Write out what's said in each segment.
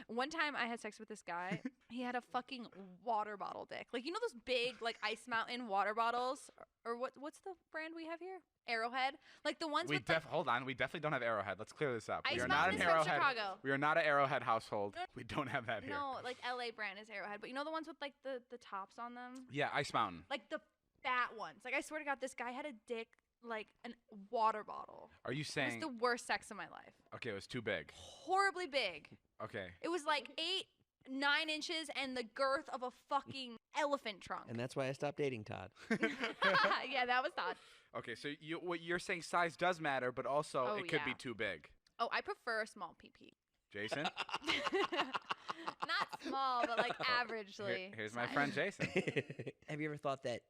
One time I had sex with this guy. He had a fucking water bottle dick. Like, you know those big, like, Ice Mountain water bottles? Or what's the brand we have here? Arrowhead? Like, the ones with, Hold on. We definitely don't have Arrowhead. Let's clear this up. Ice We are Mountain not is an from Arrowhead. Chicago. We are not an Arrowhead household. We don't have that here. No, like, LA brand is Arrowhead. But you know the ones with, like, the tops on them? Yeah, Ice Mountain. Like, the fat ones. Like, I swear to God, this guy had a dick like a water bottle. Are you It saying... was the worst sex of my life. Okay, it was too big. Horribly big. Okay. It was like 9 inches and the girth of a fucking elephant trunk. And that's why I stopped dating Todd. Yeah, that was Todd. Okay, so what you're saying, size does matter, but also it could be too big. Oh, I prefer a small PP. Jason? Not small, but like averagely. Here's my size. friend Jason. Have you ever thought that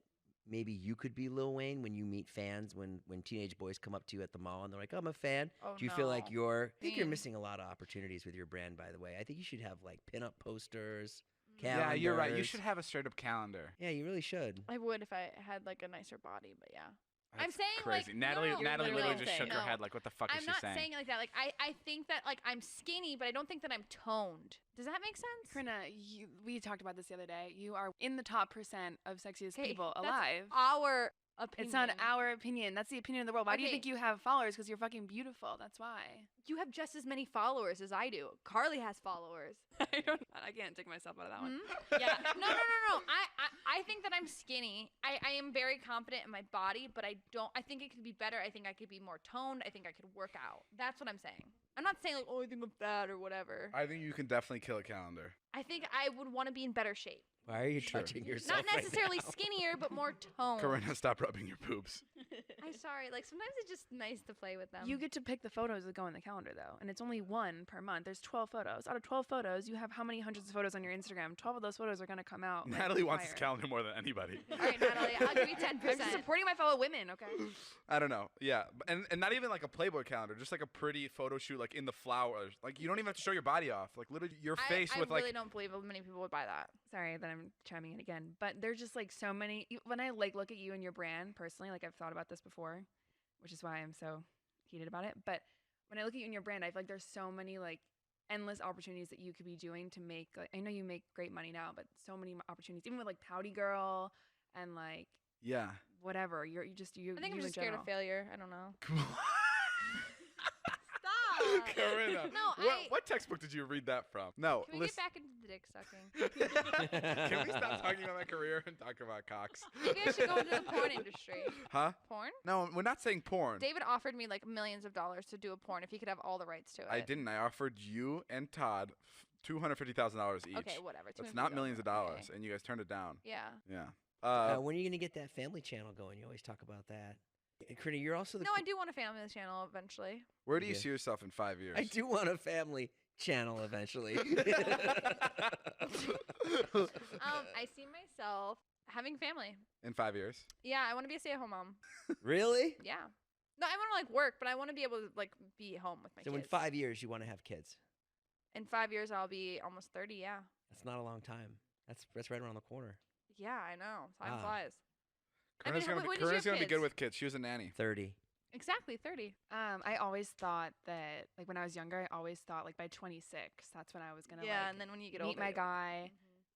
maybe you could be Lil Wayne when you meet fans, when teenage boys come up to you at the mall and they're like, oh, I'm a fan? Oh, Do you feel like no. I think you're missing a lot of opportunities with your brand, by the way. I think you should have like pinup posters, calendars. Yeah, you're right. You should have a straight up calendar. Yeah, you really should. I would if I had like a nicer body, but yeah. I'm That's saying crazy. like Natalie no, literally just saying. shook her head like, what the fuck is I'm she not saying? saying it like that. Like I think that like I'm skinny, but I don't think that I'm toned. Does that make sense? Corinna, we talked about this the other day. You are in the top % of sexiest people that's alive. Our opinion. It's not our opinion. That's the opinion of the world. Why do you Okay. think you have followers? Because you're fucking beautiful. That's why. You have just as many followers as I do. Carly has followers. I can't take myself out of that one. Yeah. No. I think that I'm skinny. I am very confident in my body, but I think it could be better. I think I could be more toned. I think I could work out. That's what I'm saying. I'm not saying like, oh, I think I'm fat or whatever. I think you can definitely kill a calendar. I think I would want to be in better shape. Why are you touching yourself? Not necessarily skinnier, but more toned. Corinna, stop rubbing your boobs. I'm sorry. Like sometimes it's just nice to play with them. You get to pick the photos that go in the calendar, though, and it's only one per month. There's 12 photos. Out of 12 photos, you have how many hundreds of photos on your Instagram? 12 of those photos are going to come out. like, Natalie wants this fire. calendar more than anybody. All right, Natalie, I'll give you 10%. I'm just supporting my fellow women, okay? I don't know. Yeah. And not even like a Playboy calendar, just like a pretty photo shoot like in the flowers. Like you don't even have to show your body off. Like literally your face with I like really don't believe many people would buy that. Sorry that I'm chiming in again, but there's just like so many. When I like look at you and your brand personally, like I've thought about this before, which is why I'm so heated about it. But when I look at you and your brand, I feel like there's so many like endless opportunities that you could be doing to make. Like, I know you make great money now, but so many opportunities, even with like Pouty Girl and like yeah. whatever. You I think you I'm in just scared general. of failure. I don't know. Stop. Corinna. No, what textbook did you read that from? No. Can we listen. get back into the dick sucking? Can we stop talking about my career and talk about cocks? Maybe I should go into the porn industry. Huh? Porn? No, we're not saying porn. David offered me like millions of dollars to do a porn if he could have all the rights to it. I didn't. I offered you and Todd $250,000 each. Okay, whatever. That's $250. not millions of dollars, Okay. and you guys turned it down. Yeah. Yeah. When are you going to get that family channel going? You always talk about that. Corinna, you're also the No, I do want a family channel eventually. Where do you Yeah. see yourself in 5 years? I do want a family channel eventually. I see myself having family. In 5 years? Yeah, I want to be a stay-at-home mom. Really? Yeah. No, I want to like work, but I want to be able to like be home with my So kids. in 5 years, you want to have kids? In 5 years, I'll be almost 30. Yeah. That's not a long time. That's right around the corner. Yeah, I know. Time Ah. flies. Corinna's when gonna did you have be good kids? with kids. She was a nanny. 30. Exactly, 30. I always thought that like when I was younger, I always thought like by 26, that's when I was gonna Yeah, like, and then when you get meet older, my you're- guy,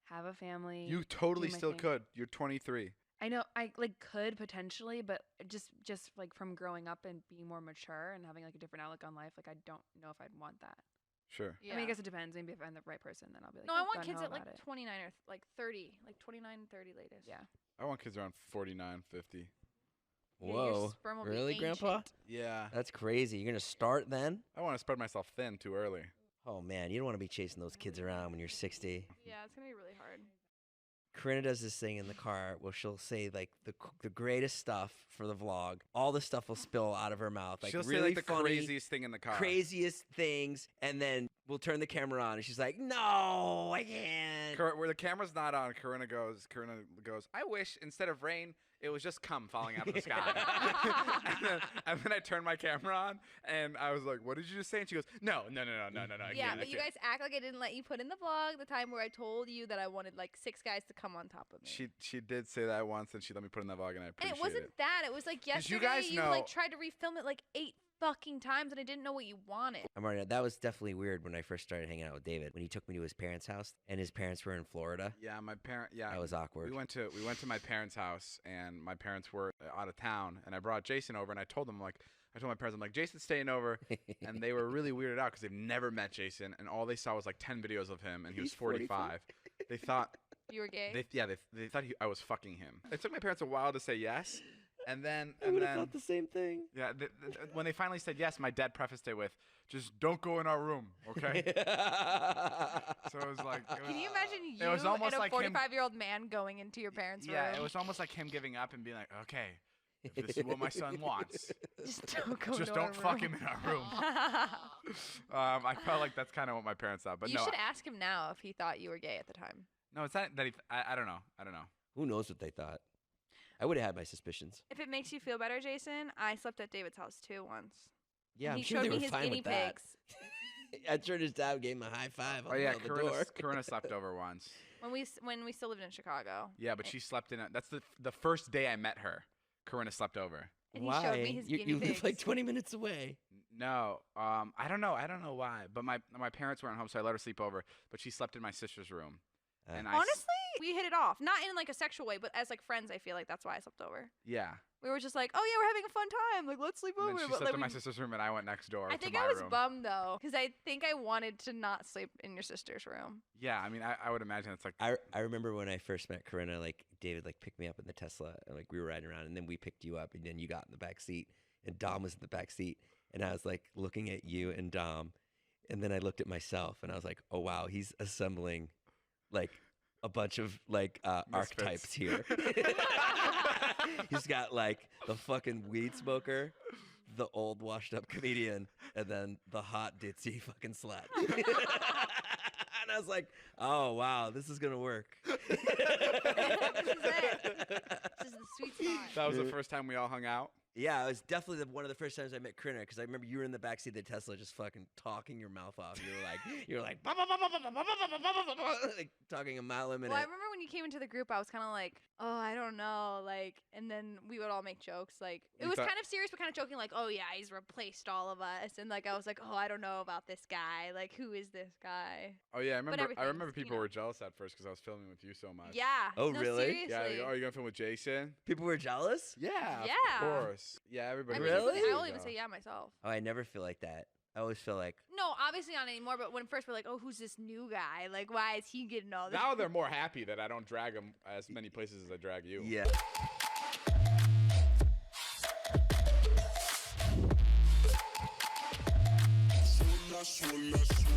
have a family. You totally do my still thing. could. You're 23. I know I like could potentially, but just like from growing up and being more mature and having like a different outlook on life, like I don't know if I'd want that. Sure. Yeah. I mean, I guess it depends. Maybe if I'm the right person, then I'll be like, No, I oh, want gung kids ho at like about it. 29 or like 30, like 29, 30 latest. Yeah. I want kids around 49, 50. Yeah, your Whoa. sperm will be Really, Grandpa? ancient. Yeah. That's crazy. You're going to start then? I want to spread myself thin too early. Oh, man. You don't want to be chasing those kids around when you're 60. Yeah, it's gonna be really hard. Corinna does this thing in the car where she'll say like the greatest stuff for the vlog. All the stuff will spill out of her mouth. Like She'll really say like the funny, craziest thing in the car. craziest things, and then we'll turn the camera on, and she's like, "No, I can't." Where the camera's not on, Corinna goes, I wish instead of rain, it was just cum falling out of the sky. and then I turned my camera on, and I was like, what did you just say? And she goes, no. I Yeah, can't, but I you can't." guys act like I didn't let you put in the vlog the time where I told you that I wanted like 6 guys to come on top of me. She did say that once, and she let me put in that vlog, and I and appreciate it wasn't that. It was like 'Cause you yesterday guys you know- like tried to refilm it like 8 fucking times and I didn't know what you wanted. I'm already. That was definitely weird when I first started hanging out with David. When he took me to his parents' house, and his parents were in Florida. Yeah, my parent. Yeah, That was awkward. We went to my parents' house, and my parents were out of town, and I brought Jason over, and I told my parents, I'm like, Jason's staying over, and they were really weirded out because they've never met Jason, and all they saw was like 10 videos of him, and he was He's 45. They thought, You were gay? they thought I was fucking him. It took my parents a while to say yes, and then I would have thought the same thing. yeah, when they finally said yes, my dad prefaced it with, "Just don't go in our room, okay?" So it was like, Can you imagine you it was almost and a like him- 45-year-old man going into your parents' room? Yeah, it was almost like him giving up and being like, "Okay, if this is what my son wants, Just don't go just into don't our fuck room. him in our room." I felt like that's kind of what my parents thought, but You no, should ask him now if he thought you were gay at the time. no, it's not that he. I don't know. I don't know. Who knows what they thought? I would have had my suspicions. If it makes you feel better, Jason, I slept at David's house too once. Yeah, And I'm he sure showed they me were his fine guinea with that. pigs. I'm sure his dad gave him a high five on Oh yeah, the door. Corinna slept over once. When we still lived in Chicago. Yeah, but she slept in. That's the first day I met her. Corinna slept over. And he Why? showed me his you guinea live pigs. like 20 minutes away. No, I don't know. I don't know why. But my parents weren't home, so I let her sleep over. But she slept in my sister's room. And I s- Honestly, we hit it off. Not in like a sexual way, but as like friends, I feel like that's why I slept over. yeah. We were just like, oh yeah, we're having a fun time. Like, let's sleep And over. then she But, slept like, in my we- sister's room, and I went next door I to think my I was room. bummed though, because I think I wanted to not sleep in your sister's room. Yeah, I mean, I would imagine it's like. I remember when I first met Corinna, like David like picked me up in the Tesla and like we were riding around and then we picked you up and then you got in the back seat and Dom was in the back seat and I was like looking at you and Dom and then I looked at myself and I was like, oh wow, he's assembling like a bunch of like archetypes here. He's got like the fucking weed smoker, the old washed up comedian, and then the hot ditzy fucking slut. And I was like, oh wow, this is gonna work. This is it. This is the sweet spot. That was the first time we all hung out. Yeah, it was definitely one of the first times I met Corinna because I remember you were in the backseat of the Tesla just fucking talking your mouth off. You were like, like talking a mile a minute. Well, I remember when you came into the group, I was kind of like, oh, I don't know, like, and then we would all make jokes, like, it You was thought- kind of serious, but kind of joking, like, oh yeah, he's replaced all of us, and like, I was like, oh, I don't know about this guy, like, who is this guy? Oh yeah, I remember. I everything's, remember people you know. were jealous at first because I was filming with you so much. Yeah. Oh, no, really? Seriously. Yeah. They go, oh, you gonna film with Jason? People were jealous? Yeah. Yeah. Of course. Yeah. Everybody. I was mean, Really? jealous. I'll even say yeah myself. Oh, I never feel like that. I always feel like, No, obviously not anymore, but when first we're like, oh, who's this new guy? Like, why is he getting all this? Now they're more happy that I don't drag them as many places as I drag you. yeah. Sola, sola, sola.